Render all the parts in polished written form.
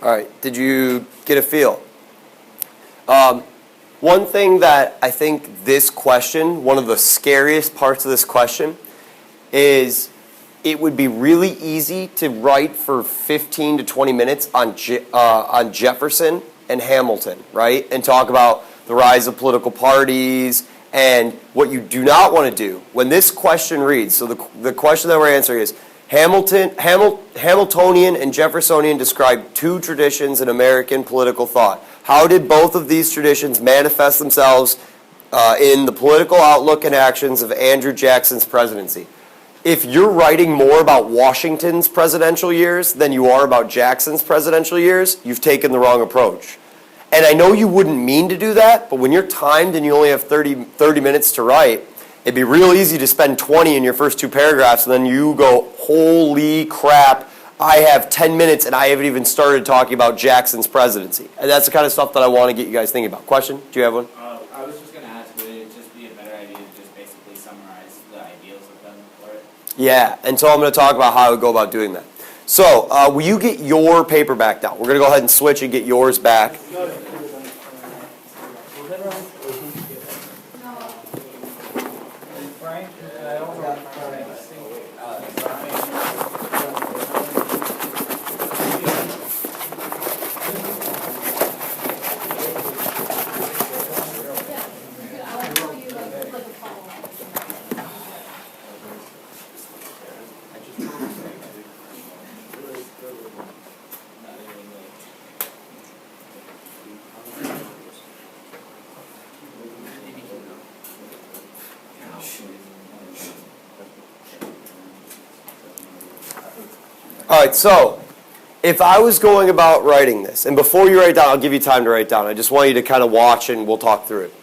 All right, did you get a feel? One thing that I think this question, one of the scariest parts of this question, is it would be really easy to write for 15 to 20 minutes on Jefferson and Hamilton, right? And talk about the rise of political parties and what you do not want to do. When this question reads, so the question that we're answering is, Hamiltonian and Jeffersonian describe two traditions in American political thought. How did both of these traditions manifest themselves in the political outlook and actions of Andrew Jackson's presidency? If you're writing more about Washington's presidential years than you are about Jackson's presidential years, you've taken the wrong approach. And I know you wouldn't mean to do that, but when you're timed and you only have 30 minutes to write, it'd be real easy to spend 20 in your first two paragraphs, and then you go, holy crap, I have 10 minutes and I haven't even started talking about Jackson's presidency. And that's the kind of stuff that I want to get you guys thinking about. Question? Do you have one? I was just going to ask, would it just be a better idea to just basically summarize the ideals of them for it? Yeah, and so I'm going to talk about how I would go about doing that. So, will you get your paper back now? We're going to go ahead and switch and get yours back. All right, so if I was going about writing this, and before you write down, I'll give you time to write down. I just want you to kind of watch and we'll talk through it.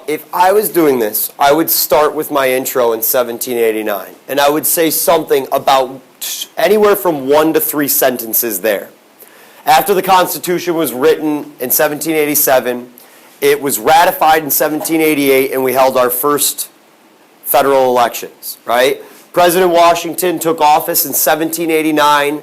If I was doing this, I would start with my intro in 1789, and I would say something about anywhere from 1 to 3 sentences there. After the Constitution was written in 1787, it was ratified in 1788, and we held our first federal elections, right? President Washington took office in 1789,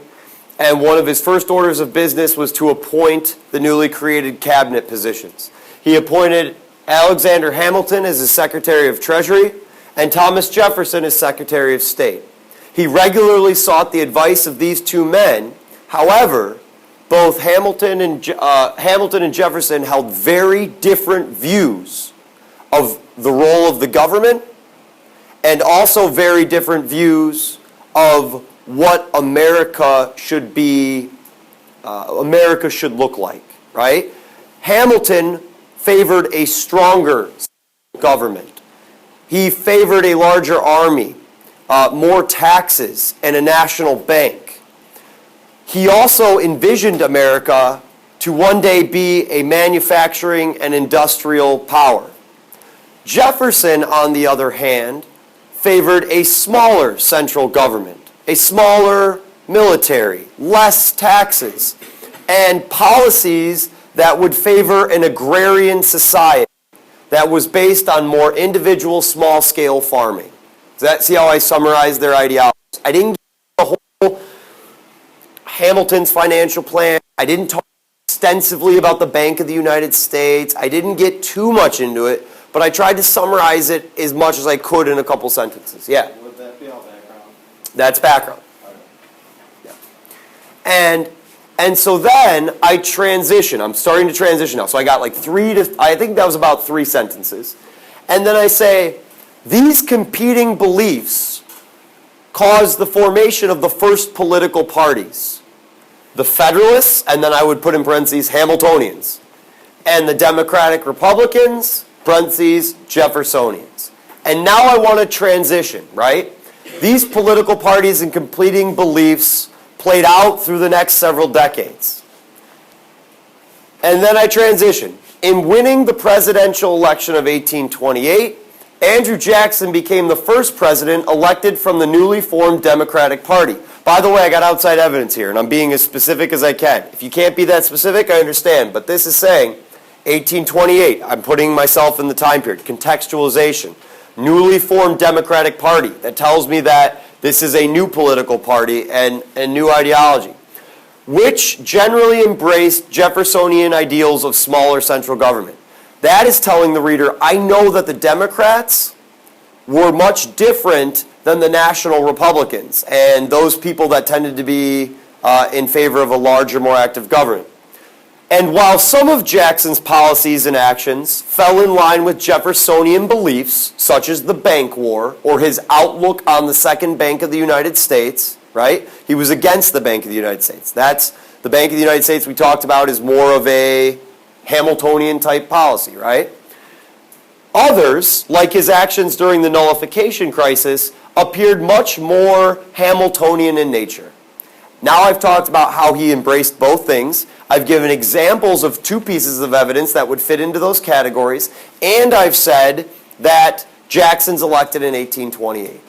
and one of his first orders of business was to appoint the newly created cabinet positions. He appointed Alexander Hamilton as his Secretary of Treasury and Thomas Jefferson as Secretary of State. He regularly sought the advice of these two men. However, both Hamilton and Jefferson held very different views of the role of the government and also very different views of what America should be, America should look like, right? Hamilton favored a stronger government. He favored a larger army, more taxes, and a national bank. He also envisioned America to one day be a manufacturing and industrial power. Jefferson, on the other hand, favored a smaller central government, a smaller military, less taxes, and policies that would favor an agrarian society that was based on more individual, small-scale farming. See how I summarized their ideologies? I didn't get the whole Hamilton's financial plan. I didn't talk extensively about the Bank of the United States. I didn't get too much into it, but I tried to summarize it as much as I could in a couple sentences. Yeah? Would that be all background? That's background. Okay. Yeah. And so then I transition. I'm starting to transition now. So I got like I think that was about 3 sentences. And then I say, these competing beliefs caused the formation of the first political parties. The Federalists, and then I would put in parentheses Hamiltonians, and the Democratic Republicans, parentheses, Jeffersonians. And now I want to transition, right? These political parties and competing beliefs played out through the next several decades. And then I transition. In winning the presidential election of 1828, Andrew Jackson became the first president elected from the newly formed Democratic Party. By the way, I got outside evidence here, and I'm being as specific as I can. If you can't be that specific, I understand. But this is saying 1828, I'm putting myself in the time period. Contextualization. Newly formed Democratic Party. That tells me that this is a new political party and new ideology. which generally embraced Jeffersonian ideals of smaller central government. That is telling the reader, I know that the Democrats were much different than the National Republicans and those people that tended to be in favor of a larger, more active government. And while some of Jackson's policies and actions fell in line with Jeffersonian beliefs, such as the bank war or his outlook on the Second Bank of the United States, right? He was against the Bank of the United States. That's the Bank of the United States we talked about is more of a Hamiltonian type policy, right? Others, like his actions during the nullification crisis, appeared much more Hamiltonian in nature. Now I've talked about how he embraced both things. I've given examples of two pieces of evidence that would fit into those categories, and I've said that Jackson's elected in 1828.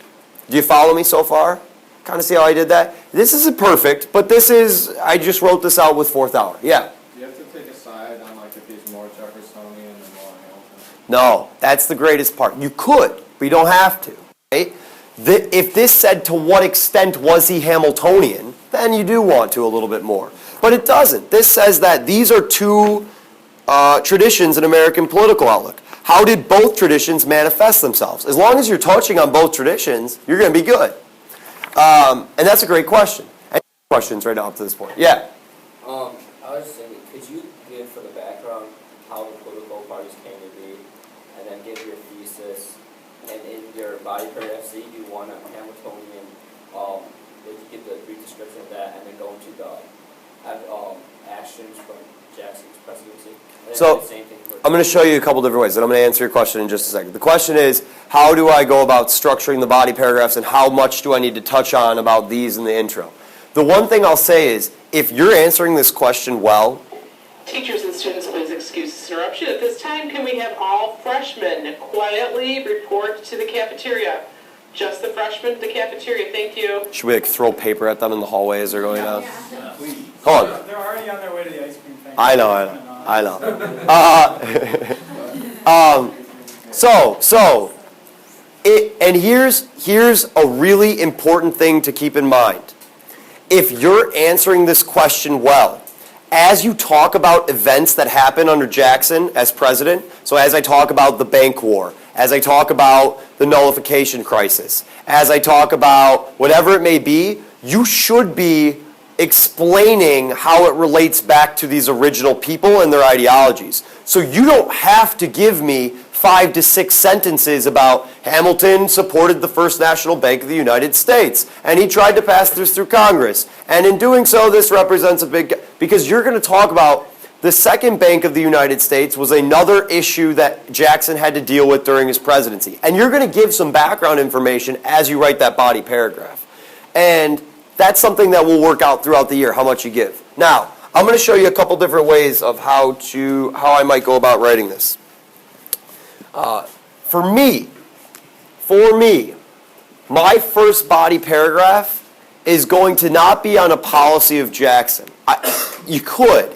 Do you follow me so far? Kind of see how I did that? This isn't perfect, but I just wrote this out with fourth hour. Yeah? Do you have to take a side on like if he's more Jeffersonian and more Hamilton? No, that's the greatest part. You could, but you don't have to. Okay? If this said to what extent was he Hamiltonian, then you do want to a little bit more. But it doesn't. This says that these are two traditions in American political outlook. How did both traditions manifest themselves? As long as you're touching on both traditions, you're going to be good. And that's a great question. Any questions right now up to this point? Yeah? I was just thinking, could you give for the background how the political parties came to be, and then give your thesis, and in your body paragraph, say you do one Hamiltonian, would you give the brief description of that, and then go into the actions from Jackson's presidency? So, I'm going to show you a couple different ways, and I'm going to answer your question in just a second. The question is, how do I go about structuring the body paragraphs, and how much do I need to touch on about these in the intro? The one thing I'll say is, if you're answering this question well... Teachers and students, please excuse this interruption. At this time, can we have all freshmen quietly report to the cafeteria? Just the freshmen to the cafeteria. Thank you. Should we throw paper at them in the hallway as they're going down? Yeah, please. Hold on. They're already on their way to the ice cream thing. I know. And here's a really important thing to keep in mind. If you're answering this question well, as you talk about events that happen under Jackson as president, so as I talk about the bank war, as I talk about the nullification crisis, as I talk about whatever it may be, you should be explaining how it relates back to these original people and their ideologies. So you don't have to give me 5 to 6 sentences about Hamilton supported the First National Bank of the United States, and he tried to pass this through Congress. And in doing so, this represents a big... Because you're going to talk about the Second Bank of the United States was another issue that Jackson had to deal with during his presidency. And you're going to give some background information as you write that body paragraph. And that's something that will work out throughout the year, how much you give. Now, I'm going to show you a couple different ways of how I might go about writing this. For me, my first body paragraph is going to not be on a policy of Jackson. You could,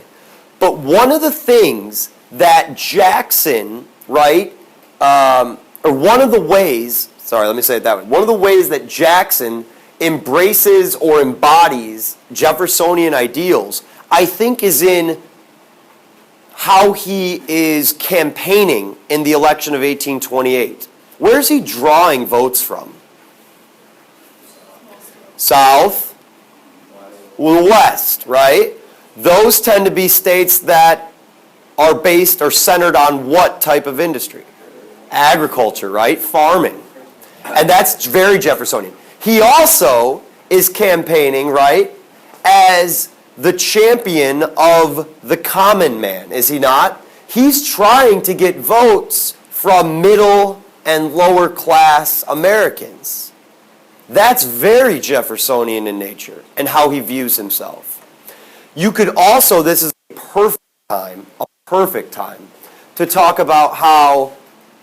but one of the things that Jackson, right, or one of the ways, let me say it that way, one of the ways that Jackson embraces or embodies Jeffersonian ideals, I think is in how he is campaigning in the election of 1828. Where's he drawing votes from? South, West, right? Those tend to be states that are based or centered on what type of industry? Agriculture, right? Farming. And that's very Jeffersonian. He also is campaigning, right, as the champion of the common man, is he not? He's trying to get votes from middle and lower class Americans. That's very Jeffersonian in nature and how he views himself. You could also, this is a perfect time to talk about how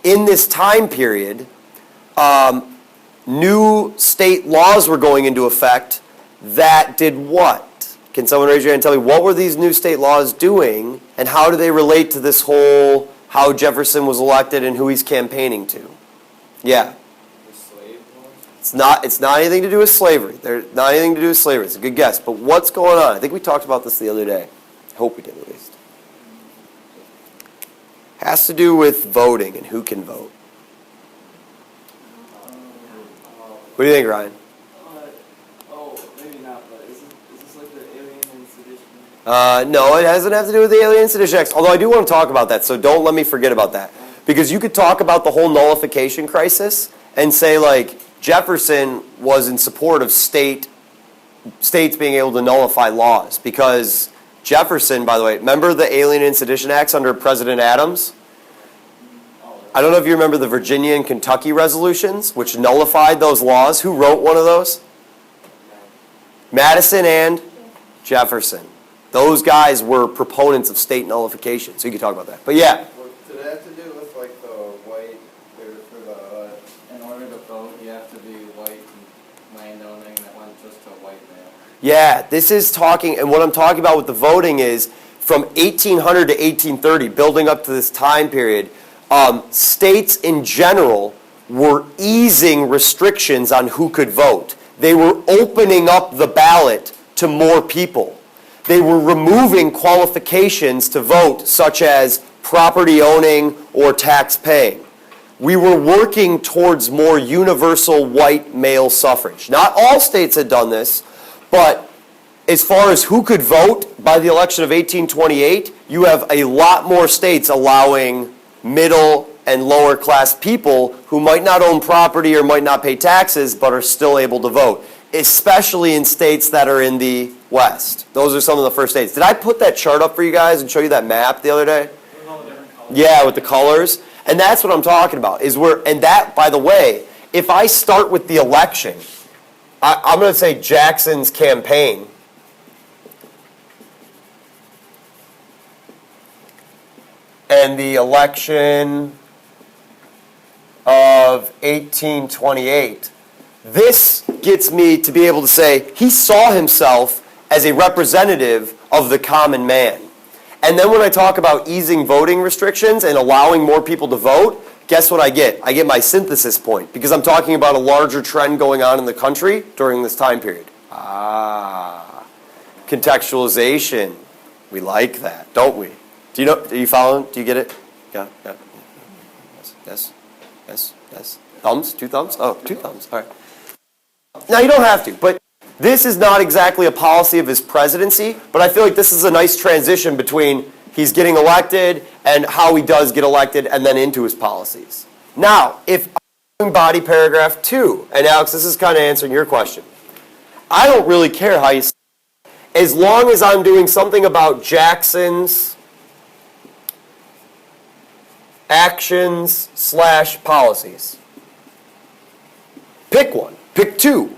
in this time period, new state laws were going into effect that did what? Can someone raise your hand and tell me what were these new state laws doing and how do they relate to this whole how Jefferson was elected and who he's campaigning to? Yeah. The slave laws? It's not anything to do with slavery. There's not anything to do with slavery. It's a good guess. But what's going on? I think we talked about this the other day. I hope we did at least. Has to do with voting and who can vote. What do you think, Ryan? Maybe not, but is this like the Alien and Sedition? No, it doesn't have to do with the Alien and Sedition Acts, although I do want to talk about that, so don't let me forget about that. Because you could talk about the whole nullification crisis and say, like, Jefferson was in support of states being able to nullify laws. Because Jefferson, by the way, remember the Alien and Sedition Acts under President Adams? I don't know if you remember the Virginia and Kentucky resolutions, which nullified those laws. Who wrote one of those? Madison and Jefferson. Those guys were proponents of state nullification, so you can talk about that. But yeah. Did it have to do with like the white, in order to vote, you have to be white and landowning, that went just to white male? Yeah, this is talking, and what I'm talking about with the voting is from 1800 to 1830, building up to this time period, states in general were easing restrictions on who could vote. They were opening up the ballot to more people. They were removing qualifications to vote, such as property owning or tax paying. We were working towards more universal white male suffrage. Not all states had done this, but as far as who could vote by the election of 1828, you have a lot more states allowing middle and lower class people who might not own property or might not pay taxes but are still able to vote, especially in states that are in the West. Those are some of the first states. Did I put that chart up for you guys and show you that map the other day? With all the different colors. Yeah, with the colors. And that's what I'm talking about. And that, by the way, if I start with the election, I'm going to say Jackson's campaign. And the election of 1828. This gets me to be able to say he saw himself as a representative of the common man. And then when I talk about easing voting restrictions and allowing more people to vote, guess what I get? I get my synthesis point because I'm talking about a larger trend going on in the country during this time period. Contextualization. We like that, don't we? Do you know? Are you following? Do you get it? Yeah. Yes. Thumbs? 2 thumbs? Oh, 2 thumbs. All right. Now, you don't have to, but this is not exactly a policy of his presidency, but I feel like this is a nice transition between he's getting elected and how he does get elected and then into his policies. Now, if I'm doing body paragraph 2, and Alex, this is kind of answering your question. I don't really care how you say it, as long as I'm doing something about Jackson's actions/policies. Pick one. Pick 2.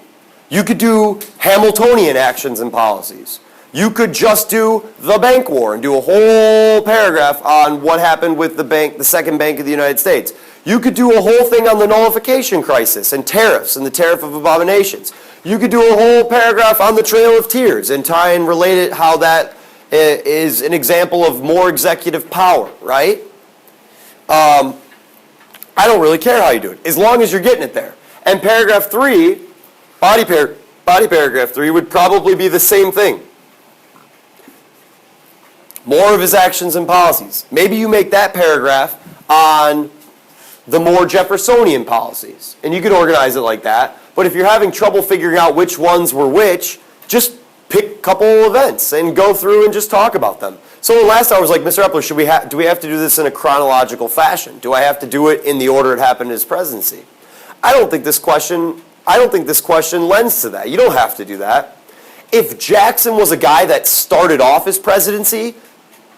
You could do Hamiltonian actions and policies. You could just do the bank war and do a whole paragraph on what happened with the second bank of the United States. You could do a whole thing on the nullification crisis and tariffs and the tariff of abominations. You could do a whole paragraph on the Trail of Tears and tie and relate it how that is an example of more executive power, right? I don't really care how you do it, as long as you're getting it there. And paragraph 3, body paragraph 3 would probably be the same thing. More of his actions and policies. Maybe you make that paragraph on the more Jeffersonian policies. And you could organize it like that. But if you're having trouble figuring out which ones were which, just pick a couple events and go through and just talk about them. So last hour was like, Mr. Epler, do we have to do this in a chronological fashion? Do I have to do it in the order it happened in his presidency? I don't think this question lends to that. You don't have to do that. If Jackson was a guy that started off his presidency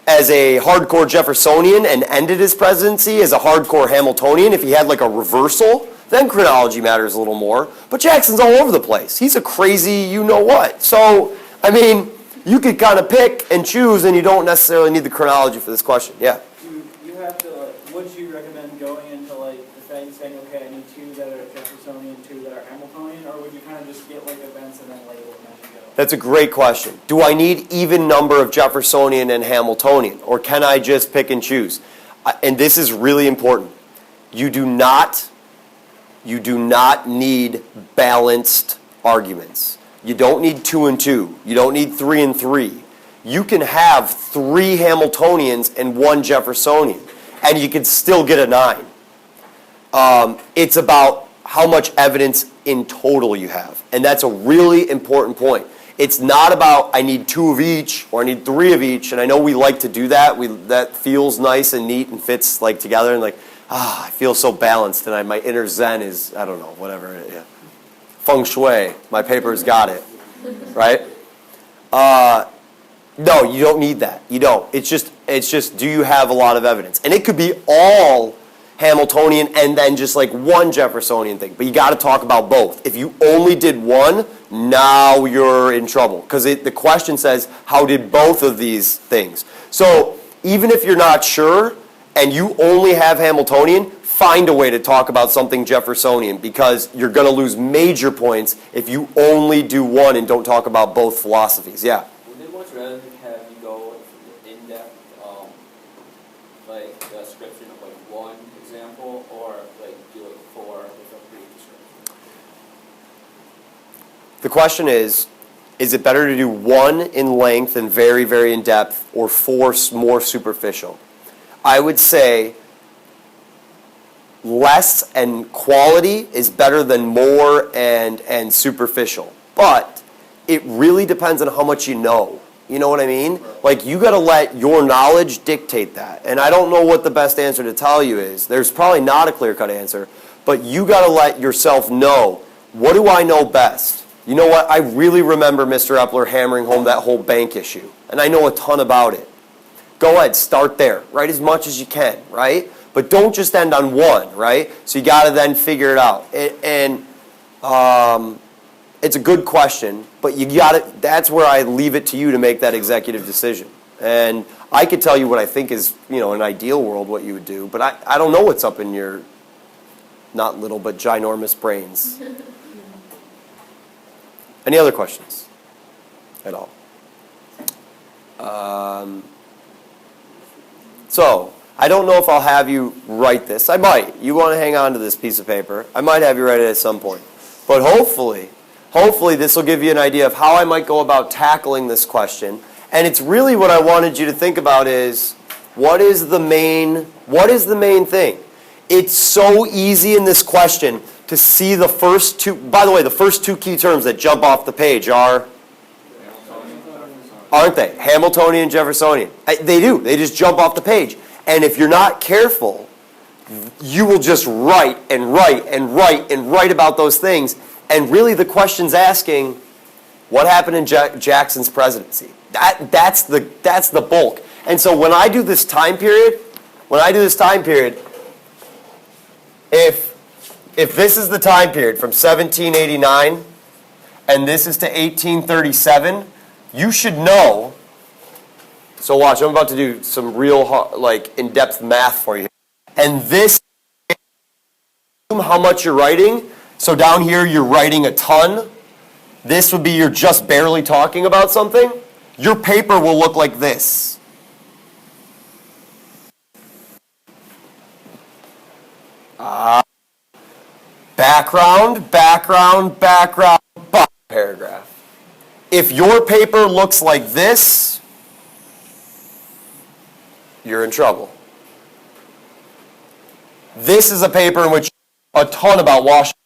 as a hardcore Jeffersonian and ended his presidency as a hardcore Hamiltonian, if he had like a reversal, then chronology matters a little more. But Jackson's all over the place. He's a crazy you-know-what. So, I mean, you could kind of pick and choose, and you don't necessarily need the chronology for this question. Yeah? You have to, would you recommend going into like the thing saying, okay, I need 2 that are Jeffersonian, 2 that are Hamiltonian, or would you kind of just get like events and then label them as you go? That's a great question. Do I need even number of Jeffersonian and Hamiltonian, or can I just pick and choose? And this is really important. You do not You do not need balanced arguments. You don't need 2 and 2. You don't need 3 and 3. You can have 3 Hamiltonians and 1 Jeffersonian, and you can still get a 9. It's about how much evidence in total you have, and that's a really important point. It's not about I need 2 of each or I need 3 of each, and I know we like to do that. That feels nice and neat and fits like together, and like, I feel so balanced, and my inner Zen is, I don't know, whatever. Yeah. Feng Shui, my paper's got it, right? No, you don't need that. You don't. It's just, do you have a lot of evidence? And it could be all Hamiltonian and then just like 1 Jeffersonian thing. But you got to talk about both. If you only did 1, now you're in trouble. Because the question says, how did both of these things? So even if you're not sure and you only have Hamiltonian, find a way to talk about something Jeffersonian, because you're going to lose major points if you only do 1 and don't talk about both philosophies. Yeah? Would they much rather have you go in-depth, like the description of like 1 example, or like do it 4 different brief descriptions? The question is it better to do 1 in length and very, very in depth, or 4 more superficial? I would say less and quality is better than more and superficial. But it really depends on how much you know. You know what I mean? Like, you got to let your knowledge dictate that. And I don't know what the best answer to tell you is. There's probably not a clear-cut answer. But you got to let yourself know, what do I know best? You know what? I really remember Mr. Epler hammering home that whole bank issue. And I know a ton about it. Go ahead, start there. Write as much as you can, right? But don't just end on 1, right? So you got to then figure it out. It's a good question, but you got to. That's where I leave it to you to make that executive decision. And I could tell you what I think is, an ideal world, what you would do, but I don't know what's up in your not little but ginormous brains. Any other questions at all? So, I don't know if I'll have you write this. I might. You want to hang on to this piece of paper. I might have you write it at some point. But hopefully this will give you an idea of how I might go about tackling this question. And it's really what I wanted you to think about is, what is the main thing? It's so easy in this question to see the first 2. By the way, the first 2 key terms that jump off the page are, aren't they? Hamiltonian and Jeffersonian. They do. They just jump off the page. And if you're not careful, you will just write and write and write and write about those things. And really the question's asking, what happened in Jackson's presidency? That's the bulk. And so when I do this time period, if this is the time period from 1789 and this is to 1837, you should know. So watch, I'm about to do some real in-depth math for you. And this, how much you're writing. So down here you're writing a ton. This would be you're just barely talking about something. Your paper will look like this. Background, paragraph. If your paper looks like this, you're in trouble. This is a paper in which a ton about Washington,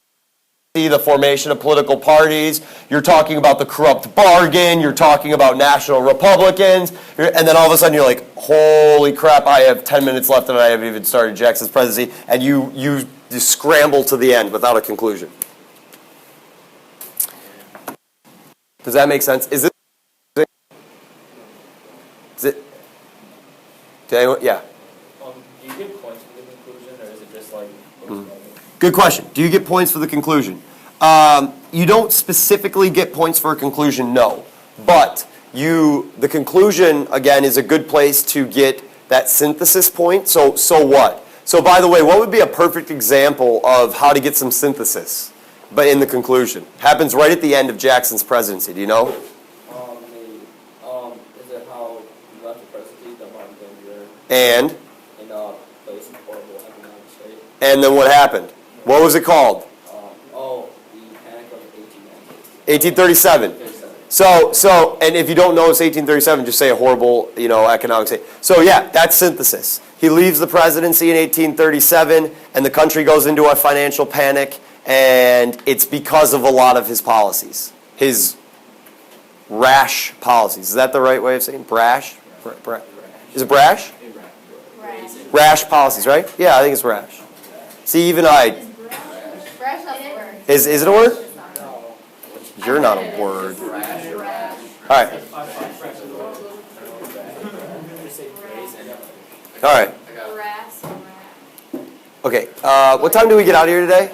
the formation of political parties. You're talking about the corrupt bargain. You're talking about national Republicans. And then all of a sudden you're like, holy crap, I have 10 minutes left and I haven't even started Jackson's presidency. And you scramble to the end without a conclusion. Does that make sense? Is it? To anyone? Yeah. Do you get points for the conclusion, or is it just like? Good question. Do you get points for the conclusion? You don't specifically get points for a conclusion, no. But the conclusion, again, is a good place to get that synthesis point. So what? So by the way, what would be a perfect example of how to get some synthesis, but in the conclusion? Happens right at the end of Jackson's presidency. Do you know? Is it how you left the presidency, the Martin Danger, And? in a place of horrible economic state? And then what happened? What was it called? The Panic of 1837. 1837. So, and if you don't know it's 1837, just say a horrible, economic state. So yeah, that's synthesis. He leaves the presidency in 1837, and the country goes into a financial panic, and it's because of a lot of his policies. His rash policies. Is that the right way of saying brash? Is it brash? Rash policies, right? Yeah, I think it's rash. See, even I. Brash not a word. Is it a word? You're not a word. All right. All right. Brass or rat. Okay. What time do we get out of here today?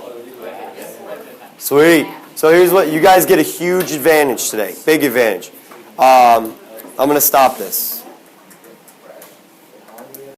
Sweet. So here's what you guys get a huge advantage today. Big advantage. I'm going to stop this.